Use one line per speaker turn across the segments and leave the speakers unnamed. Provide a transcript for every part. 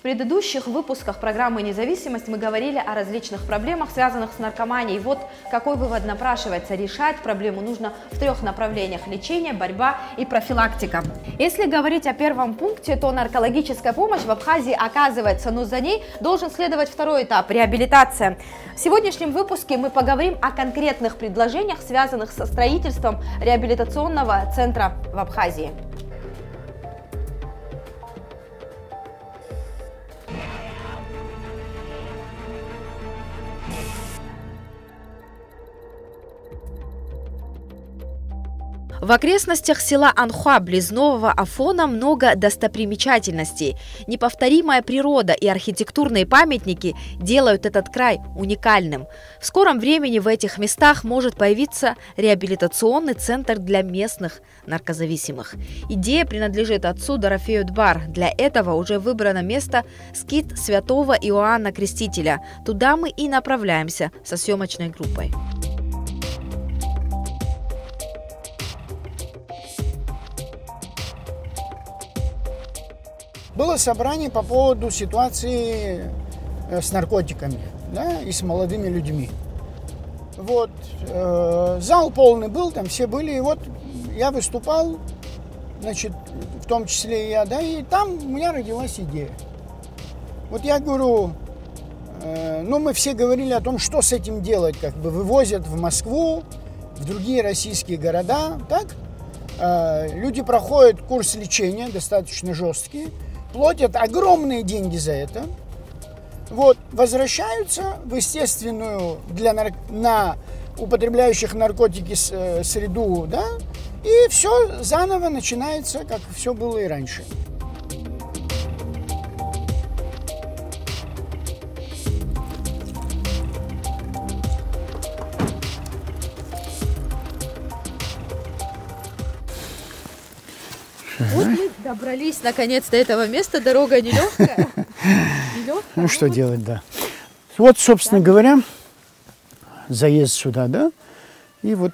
В предыдущих выпусках программы «Независимость» мы говорили о различных проблемах, связанных с наркоманией. Вот какой вывод напрашивается: решать проблему нужно в 3 направлениях: лечение, борьба и профилактика. Если говорить о первом пункте, то наркологическая помощь в Абхазии оказывается, но за ней должен следовать 2-й этап – реабилитация. В сегодняшнем выпуске мы поговорим о конкретных предложениях, связанных со строительством реабилитационного центра в Абхазии. В окрестностях села Анхуа близ Нового Афона много достопримечательностей. Неповторимая природа и архитектурные памятники делают этот край уникальным. В скором времени в этих местах может появиться реабилитационный центр для местных наркозависимых. Идея принадлежит отцу Дорофею Дбар. Для этого уже выбрано место скит святого Иоанна Крестителя. Туда мы и направляемся со съемочной группой.
Было собрание по поводу ситуации с наркотиками, да, и с молодыми людьми. Вот, зал полный был, там все были, и вот я выступал, значит, в том числе и я, да, и там у меня родилась идея. Вот я говорю, ну, мы все говорили о том, что с этим делать, как бы вывозят в Москву, в другие российские города, так? Люди проходят курс лечения, достаточно жесткий, платят огромные деньги за это, вот, возвращаются в естественную на употребляющих наркотики среду, да, и все заново начинается, как все было и раньше.
Вот мы добрались наконец до этого места, дорога нелегкая.
Ну что делать, да. Вот, собственно говоря, заезд сюда, да, и вот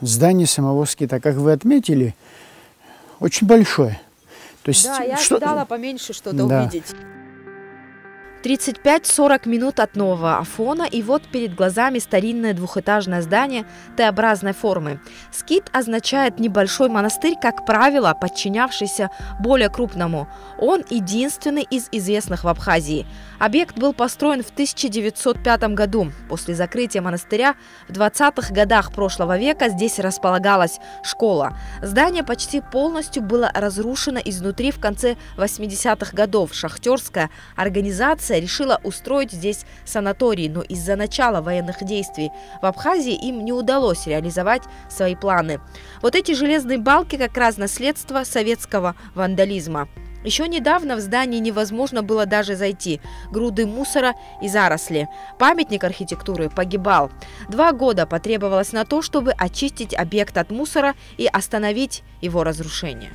здание самого скита, как вы отметили, очень большое. То есть,
да, я ожидала поменьше что-то увидеть. 35-40 минут от Нового Афона, и вот перед глазами старинное двухэтажное здание Т-образной формы. Скит означает небольшой монастырь, как правило, подчинявшийся более крупному. Он единственный из известных в Абхазии. Объект был построен в 1905 году. После закрытия монастыря в 20-х годах прошлого века здесь располагалась школа. Здание почти полностью было разрушено изнутри в конце 80-х годов. Шахтерская организация решила устроить здесь санаторий, но из-за начала военных действий в Абхазии им не удалось реализовать свои планы. Вот эти железные балки как раз наследство советского вандализма. Еще недавно в здании невозможно было даже зайти. Груды мусора и заросли. Памятник архитектуры погибал. 2 года потребовалось на то, чтобы очистить объект от мусора и остановить его разрушение.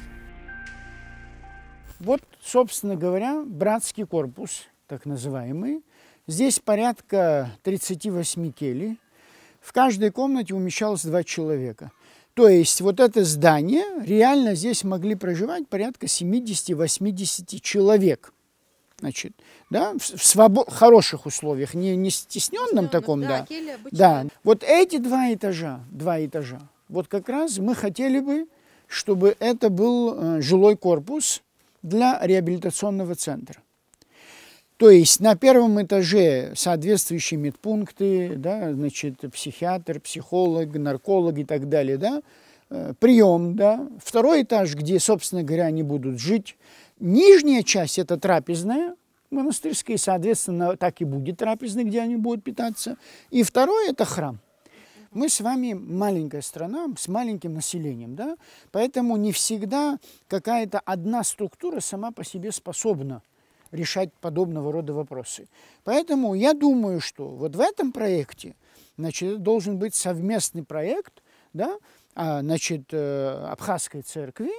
Вот, собственно говоря, братский корпус, так называемый. Здесь порядка 38 келей. В каждой комнате умещалось 2 человека. То есть вот это здание, реально здесь могли проживать порядка 70-80 человек. Значит, да, в хороших условиях, не стесненном таком, да. Да. Вот эти 2 этажа, вот как раз мы хотели бы, чтобы это был жилой корпус для реабилитационного центра. То есть на 1-м этаже соответствующие медпункты, да, значит, психиатр, психолог, нарколог и так далее, да, прием, да. 2-й этаж, где, собственно говоря, они будут жить. Нижняя часть – это трапезная монастырская, и, соответственно, так и будет трапезная, где они будут питаться. И 2-й – это храм. Мы с вами маленькая страна с маленьким населением, да, поэтому не всегда какая-то одна структура сама по себе способна решать подобного рода вопросы. Поэтому я думаю, что вот в этом проекте, значит, должен быть совместный проект, да, значит, Абхазской церкви,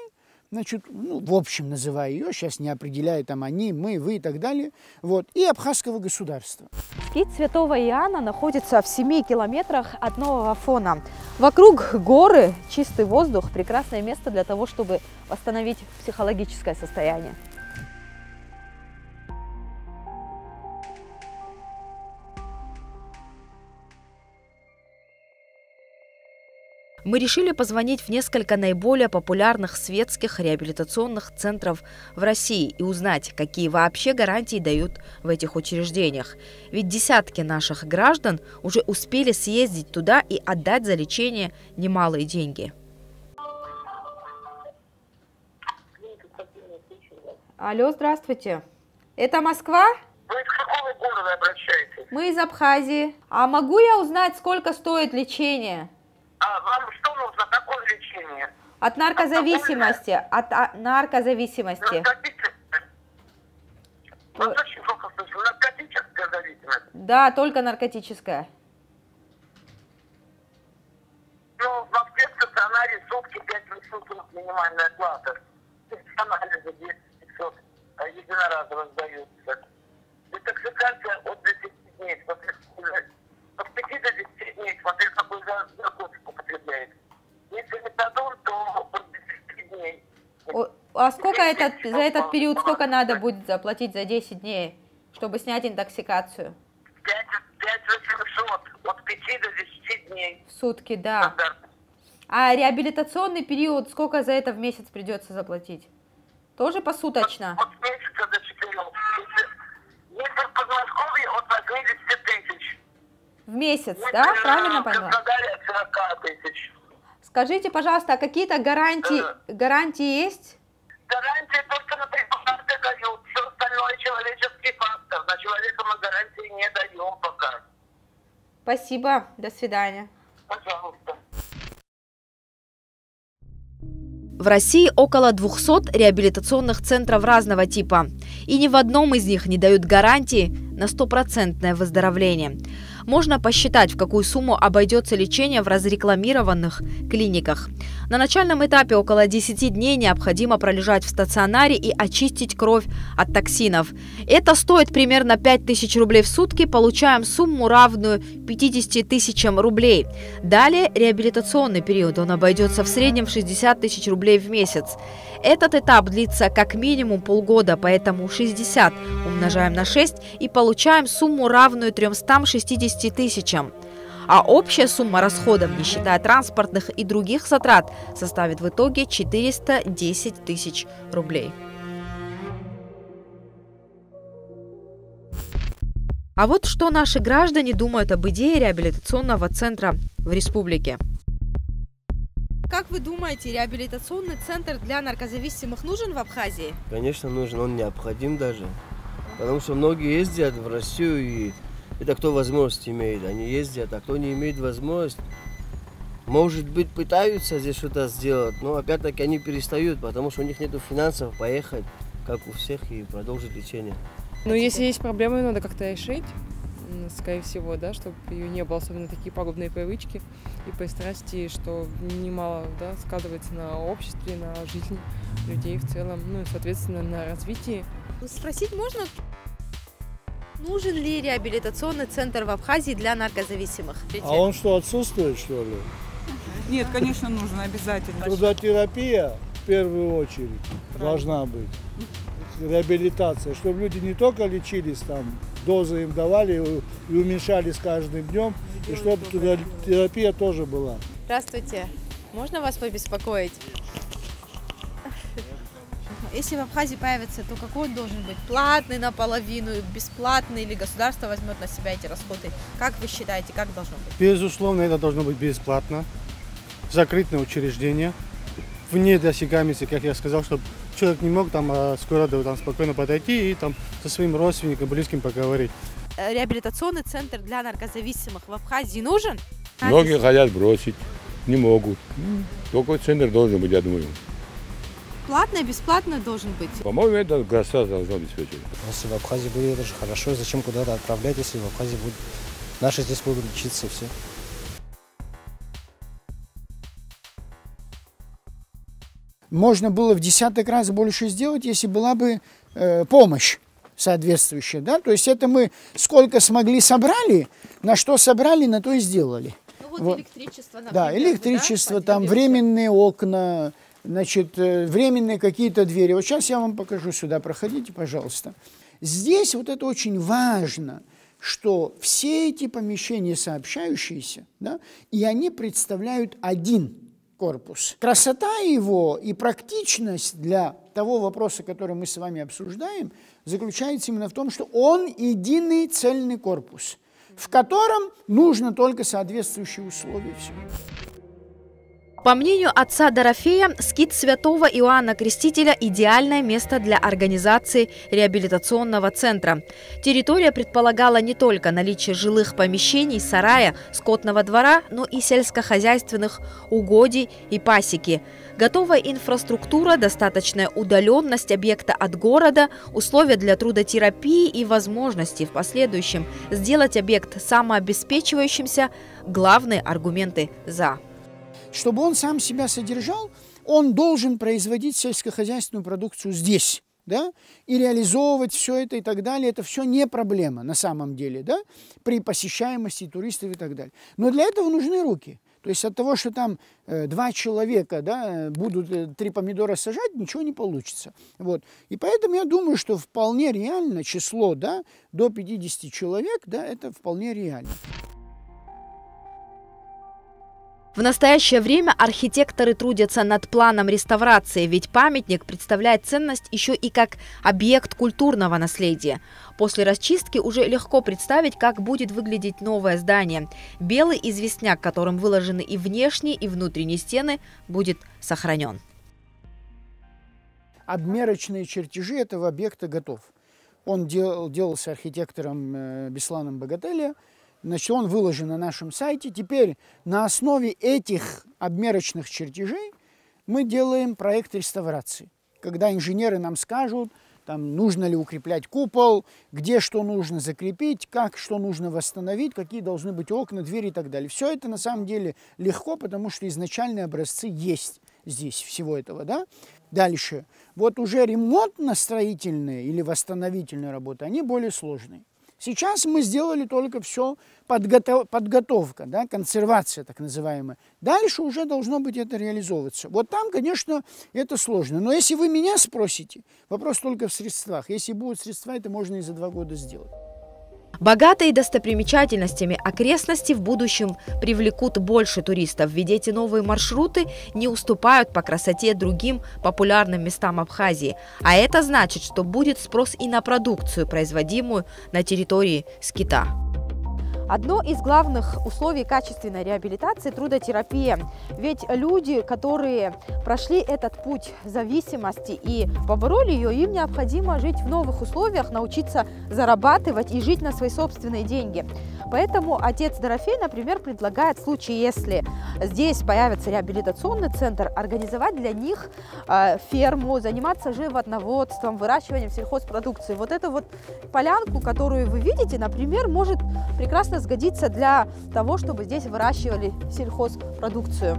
значит, ну, в общем называя ее, сейчас не определяю там они, мы, вы и так далее, вот, и Абхазского государства.
Скит Святого Иоанна находится в 7 километрах от Нового Афона. Вокруг горы, чистый воздух, прекрасное место для того, чтобы восстановить психологическое состояние. Мы решили позвонить в несколько наиболее популярных светских реабилитационных центров в России и узнать, какие вообще гарантии дают в этих учреждениях. Ведь десятки наших граждан уже успели съездить туда и отдать за лечение немалые деньги. Алло, здравствуйте. Это Москва?
Вы из какого города обращаетесь?
Мы из Абхазии. А могу я узнать, сколько стоит лечение?
А вам что нужно? Какое лечение?
От наркозависимости. От наркозависимости.
Наркотическое? Вот очень плохо слышу. Наркотическая зависимость?
Да, только наркотическая.
Ну, в Москве в стационаре сутки 5 минимальная плата. Анализы 10 500 единоразово сдаются. Детоксикация от 10 дней. От 5 до 10 дней, смотря какой наркотик употребляет. Если метадон, то от 10 дней.
А сколько за этот период, сколько надо будет заплатить за 10 дней, чтобы снять интоксикацию?
5800, от 5 до 10 дней.
В сутки, да. А реабилитационный период, сколько за это в месяц придется заплатить? Тоже посуточно?
От месяца до 4. Если в Подмосковье, от 80 тысяч.
В месяц, да? Правильно поняла?
В Краснодаре от 40 тысяч.
Скажите, пожалуйста, а какие-то гарантии есть?
Гарантии только на препараты дают. Все остальное человеческий фактор. На человека мы гарантии не даем пока.
Спасибо. До свидания.
Пожалуйста.
В России около 200 реабилитационных центров разного типа. И ни в одном из них не дают гарантии на 100% выздоровление. Можно посчитать, в какую сумму обойдется лечение в разрекламированных клиниках. На начальном этапе около 10 дней необходимо пролежать в стационаре и очистить кровь от токсинов. Это стоит примерно 5000 рублей в сутки, получаем сумму, равную 50 тысячам рублей. Далее реабилитационный период, он обойдется в среднем в 60 тысяч рублей в месяц. Этот этап длится как минимум полгода, поэтому 60 умножаем на 6 и получаем сумму, равную 360 тысячам. А общая сумма расходов, не считая транспортных и других затрат, составит в итоге 410 тысяч рублей. А вот что наши граждане думают об идее реабилитационного центра в республике. Как вы думаете, реабилитационный центр для наркозависимых нужен в Абхазии?
Конечно, нужен, он необходим даже. Потому что многие ездят в Россию, и это кто возможность имеет. Они ездят, а кто не имеет возможность, может быть, пытаются здесь что-то сделать, но опять-таки они перестают, потому что у них нет финансов поехать, как у всех, и продолжить лечение.
Ну, если есть проблемы, ее надо как-то решить, скорее всего, да, чтобы ее не было, особенно такие пагубные привычки и пристрастия, что немало, да, складывается на обществе, на жизни людей в целом, ну и, соответственно, на развитии.
Спросить можно, нужен ли реабилитационный центр в Абхазии для наркозависимых?
А он что, отсутствует, что ли?
Нет, конечно, нужен обязательно.
Трудотерапия в первую очередь должна быть. Реабилитация, чтобы люди не только лечились там, дозы им давали и уменьшали с каждым днем, и чтобы терапия тоже была.
Здравствуйте. Можно вас побеспокоить? Если в Абхазии появится, то какой он должен быть? Платный наполовину, бесплатный, или государство возьмет на себя эти расходы? Как вы считаете, как должно быть?
Безусловно, это должно быть бесплатно. Закрытое учреждение. Вне досягаемости, как я сказал, чтобы человек не мог там скоро там спокойно подойти и там со своим родственником, близким поговорить.
Реабилитационный центр для наркозависимых в Абхазии нужен?
Многие хотят бросить, не могут. Только центр должен быть, я думаю.
Платный, бесплатный должен быть?
По-моему, это государство должно обеспечивать.
Если в Абхазии будет, это же хорошо. Зачем куда-то отправлять, если в Абхазии будет... Наши здесь будут лечиться, и все.
Можно было в десяток раз больше сделать, если была бы помощь соответствующая. Да? То есть это мы сколько смогли собрали, на что собрали, на то и сделали.
Ну вот электричество, например.
Да, электричество, да, там временные окна, значит, временные какие-то двери. Вот сейчас я вам покажу сюда, проходите, пожалуйста. Здесь вот это очень важно, что все эти помещения сообщающиеся, да, и они представляют один корпус. Красота его и практичность для того вопроса, который мы с вами обсуждаем, заключается именно в том, что он единый цельный корпус, в котором нужно только соответствующие условия. Все.
По мнению отца Дорофея, скит святого Иоанна Крестителя – идеальное место для организации реабилитационного центра. Территория предполагала не только наличие жилых помещений, сарая, скотного двора, но и сельскохозяйственных угодий и пасеки. Готовая инфраструктура, достаточная удаленность объекта от города, условия для трудотерапии и возможности в последующем сделать объект самообеспечивающимся – главные аргументы «за».
Чтобы он сам себя содержал, он должен производить сельскохозяйственную продукцию здесь, да, и реализовывать все это и так далее. Это все не проблема на самом деле, да, при посещаемости туристов и так далее. Но для этого нужны руки. То есть от того, что там 2 человека, да, будут 3 помидора сажать, ничего не получится. Вот. И поэтому я думаю, что вполне реально число, да, до 50 человек, да, это вполне реально.
В настоящее время архитекторы трудятся над планом реставрации, ведь памятник представляет ценность еще и как объект культурного наследия. После расчистки уже легко представить, как будет выглядеть новое здание. Белый известняк, которым выложены и внешние, и внутренние стены, будет сохранен.
Обмерочные чертежи этого объекта готов. Он делался архитектором Бесланом Богателя. Значит, он выложен на нашем сайте. Теперь на основе этих обмерочных чертежей мы делаем проект реставрации. Когда инженеры нам скажут, там, нужно ли укреплять купол, где что нужно закрепить, как что нужно восстановить, какие должны быть окна, двери и так далее. Все это на самом деле легко, потому что изначальные образцы есть здесь всего этого. Да? Дальше. Вот уже ремонтно-строительные или восстановительные работы, они более сложные. Сейчас мы сделали только все подготовка, да, консервация так называемая. Дальше уже должно быть это реализовываться. Вот там, конечно, это сложно. Но если вы меня спросите, вопрос только в средствах. Если будут средства, это можно и за 2 года сделать.
Богатые достопримечательностями окрестности в будущем привлекут больше туристов, ведь эти новые маршруты не уступают по красоте другим популярным местам Абхазии. А это значит, что будет спрос и на продукцию, производимую на территории скита. Одно из главных условий качественной реабилитации – трудотерапия. Ведь люди, которые прошли этот путь зависимости и побороли ее, им необходимо жить в новых условиях, научиться зарабатывать и жить на свои собственные деньги. Поэтому отец Дорофей, например, предлагает в случае, если здесь появится реабилитационный центр, организовать для них ферму, заниматься животноводством, выращиванием сельхозпродукции. Вот эту вот полянку, которую вы видите, например, может прекрасно сгодится для того, чтобы здесь выращивали сельхозпродукцию.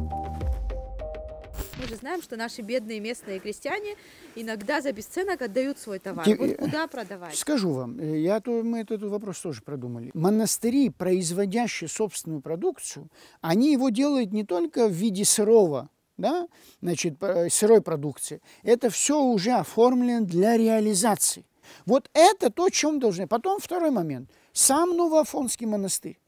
Мы же знаем, что наши бедные местные крестьяне иногда за бесценок отдают свой товар. Вот куда продавать?
Скажу вам, мы этот вопрос тоже продумали. Монастыри, производящие собственную продукцию, они его делают не только в виде сырого, да, значит, сырой продукции. Это все уже оформлено для реализации. Вот это то, чем должны. Потом второй момент. Сам Новоафонский монастырь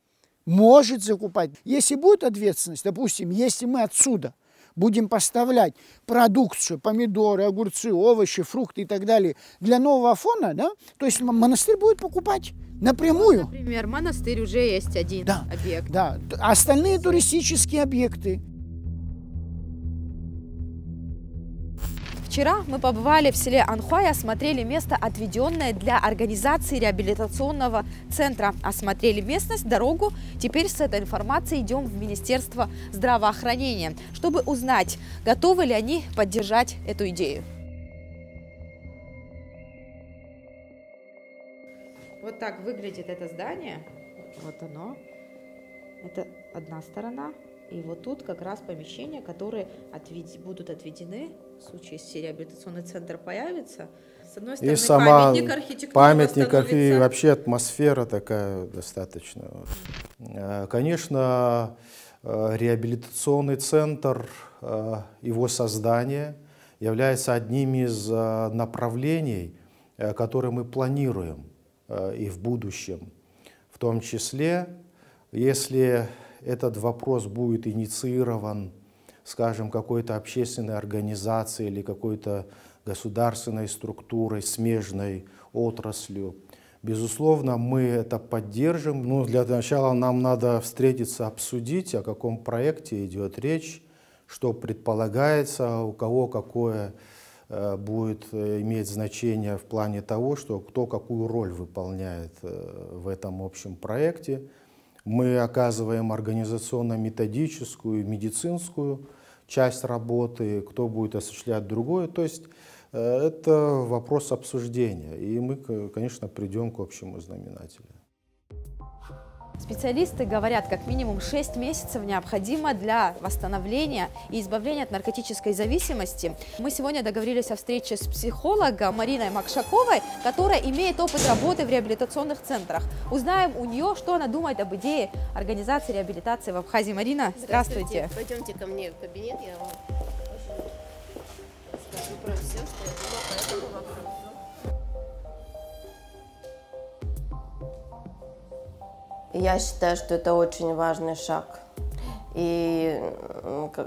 может закупать. Если будет ответственность, допустим, если мы отсюда будем поставлять продукцию, помидоры, огурцы, овощи, фрукты и так далее для Нового Афона, да, то есть монастырь будет покупать напрямую.
Вот, например, монастырь уже есть один объект.
Да, остальные туристические объекты.
Вчера мы побывали в селе Анхуай, осмотрели место, отведенное для организации реабилитационного центра. Осмотрели местность, дорогу. Теперь с этой информацией идем в Министерство здравоохранения, чтобы узнать, готовы ли они поддержать эту идею. Вот так выглядит это здание. Вот оно. Это одна сторона. И вот тут как раз помещения, которые будут отведены в случае, если реабилитационный центр появится. С одной стороны,
и сама
памятник
и вообще атмосфера такая достаточно. Конечно, реабилитационный центр, его создание является одним из направлений, которые мы планируем и в будущем. В том числе, если этот вопрос будет инициирован, скажем, какой-то общественной организацией или какой-то государственной структурой, смежной отраслью, безусловно, мы это поддержим. Но для начала нам надо встретиться, обсудить, о каком проекте идет речь, что предполагается, у кого какое будет иметь значение в плане того, что кто какую роль выполняет в этом общем проекте. Мы оказываем организационно-методическую, медицинскую часть работы, кто будет осуществлять другое. То есть это вопрос обсуждения, и мы, конечно, придем к общему знаменателю.
Специалисты говорят, как минимум 6 месяцев необходимо для восстановления и избавления от наркотической зависимости. Мы сегодня договорились о встрече с психологом Мариной Макшаковой, которая имеет опыт работы в реабилитационных центрах. Узнаем у нее, что она думает об идее организации реабилитации в Абхазии. Марина, здравствуйте.
Пойдемте ко мне в кабинет, я вам расскажу про все, что я думаю по этому вопросу. Я считаю, что это очень важный шаг. И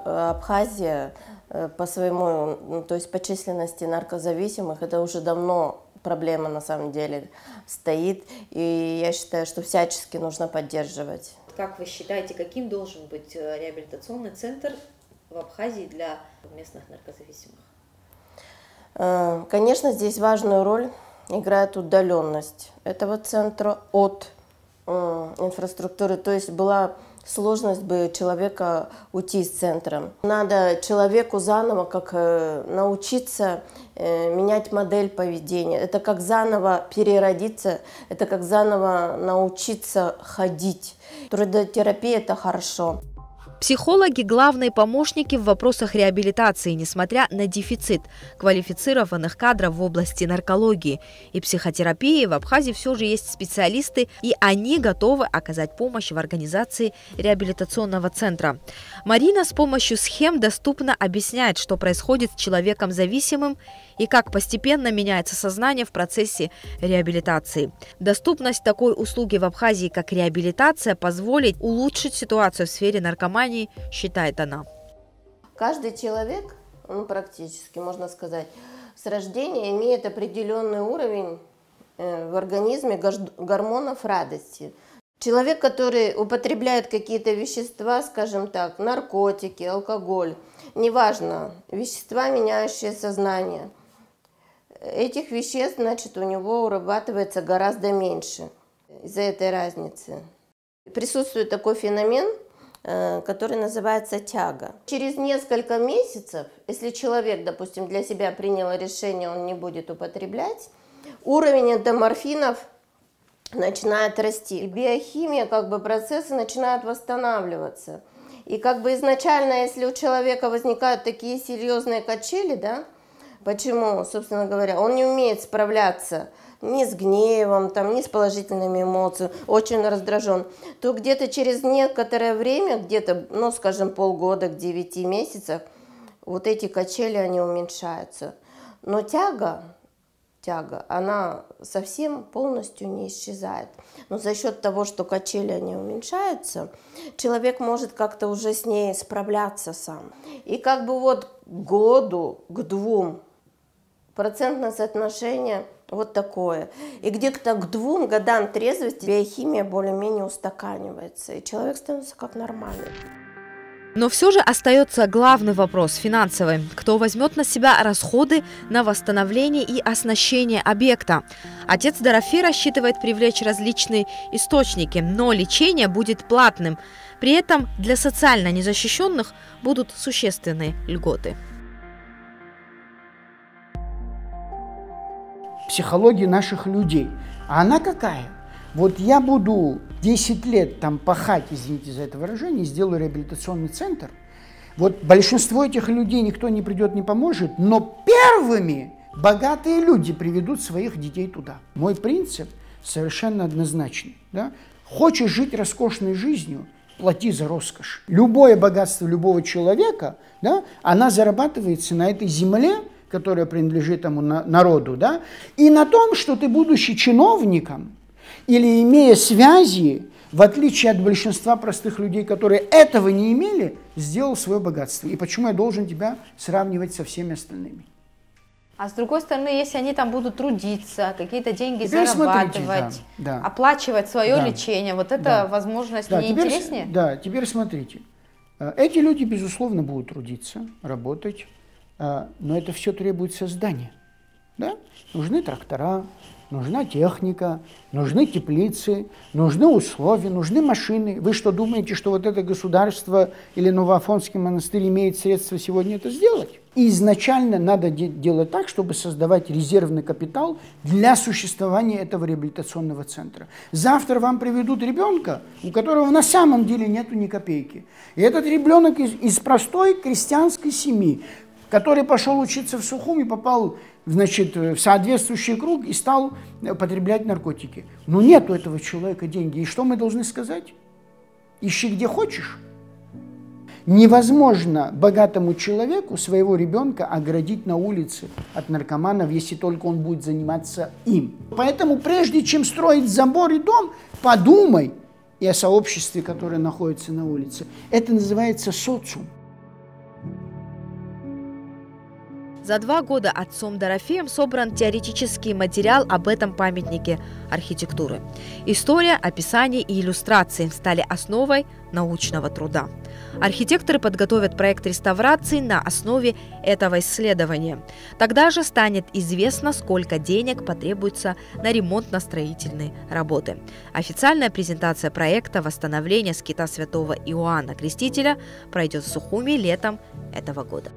Абхазия по своему, то есть по численности наркозависимых, это уже давно проблема на самом деле стоит. И я считаю, что всячески нужно поддерживать.
Как вы считаете, каким должен быть реабилитационный центр в Абхазии для местных наркозависимых?
Конечно, здесь важную роль играет удаленность этого центра от инфраструктуры, то есть была сложность бы человека уйти из центра. Надо человеку заново как научиться менять модель поведения. Это как заново переродиться, это как заново научиться ходить. Трудотерапия – это хорошо.
Психологи – главные помощники в вопросах реабилитации, несмотря на дефицит квалифицированных кадров в области наркологии и психотерапии. В Абхазии все же есть специалисты, и они готовы оказать помощь в организации реабилитационного центра. Марина с помощью схем доступно объясняет, что происходит с человеком зависимым и как постепенно меняется сознание в процессе реабилитации. Доступность такой услуги в Абхазии, как реабилитация, позволит улучшить ситуацию в сфере наркомании, считает она.
Каждый человек, практически можно сказать, с рождения имеет определенный уровень в организме гормонов радости. Человек, который употребляет какие-то вещества, скажем так, наркотики, алкоголь, неважно, вещества, меняющие сознание, этих веществ, значит, у него урабатывается гораздо меньше из-за этой разницы. Присутствует такой феномен, который называется тяга. Через несколько месяцев, если человек, допустим, для себя принял решение, он не будет употреблять, уровень эндорфинов начинает расти. И биохимия, процессы начинают восстанавливаться. И изначально, если у человека возникают такие серьезные качели, да, почему, собственно говоря, он не умеет справляться ни с гневом, ни с положительными эмоциями, очень раздражен, то где-то через некоторое время, где-то, скажем, полгода, к 9 месяцев, вот эти качели, они уменьшаются. Но тяга, она совсем полностью не исчезает. Но за счет того, что качели, они уменьшаются, человек может как-то уже с ней справляться сам. И к году, к 2 процентное соотношение вот такое. И где-то к 2 годам трезвости биохимия более-менее устаканивается, и человек становится как нормальный.
Но все же остается главный вопрос – финансовый. Кто возьмет на себя расходы на восстановление и оснащение объекта? Отец Дорофей рассчитывает привлечь различные источники, но лечение будет платным. При этом для социально незащищенных будут существенные льготы.
Психология наших людей. А она какая? Вот я буду 10 лет пахать, извините за это выражение, сделаю реабилитационный центр. Вот большинство этих людей никто не придет, не поможет, но первыми богатые люди приведут своих детей туда. Мой принцип совершенно однозначный. Да? Хочешь жить роскошной жизнью, плати за роскошь. Любое богатство любого человека, да, она зарабатывается на этой земле, которая принадлежит тому народу, да, и на том, что ты, будучи чиновником, или имея связи, в отличие от большинства простых людей, которые этого не имели, сделал свое богатство. И почему я должен тебя сравнивать со всеми остальными?
А с другой стороны, если они там будут трудиться, какие-то деньги
теперь
зарабатывать,
смотрите, да.
оплачивать свое лечение, вот эта возможность не интереснее?
Да, теперь смотрите. Эти люди, безусловно, будут трудиться, работать, но это все требует создания. Да? Нужны трактора, нужна техника, нужны теплицы, нужны условия, нужны машины. Вы что, думаете, что вот это государство или Новоафонский монастырь имеет средства сегодня это сделать? И изначально надо делать так, чтобы создавать резервный капитал для существования этого реабилитационного центра. Завтра вам приведут ребенка, у которого на самом деле нету ни копейки. И этот ребенок из простой крестьянской семьи, который пошел учиться в Сухум и попал, значит, в соответствующий круг и стал употреблять наркотики. Но нет у этого человека деньги. И что мы должны сказать? Ищи где хочешь. Невозможно богатому человеку своего ребенка оградить на улице от наркоманов, если только он будет заниматься им. Поэтому прежде чем строить забор и дом, подумай и о сообществе, которое находится на улице. Это называется социум.
За 2 года отцом Дорофеем собран теоретический материал об этом памятнике архитектуры. История, описание и иллюстрации стали основой научного труда. Архитекторы подготовят проект реставрации на основе этого исследования. Тогда же станет известно, сколько денег потребуется на ремонтно-строительные работы. Официальная презентация проекта восстановления скита святого Иоанна Крестителя пройдет в Сухуми летом этого года.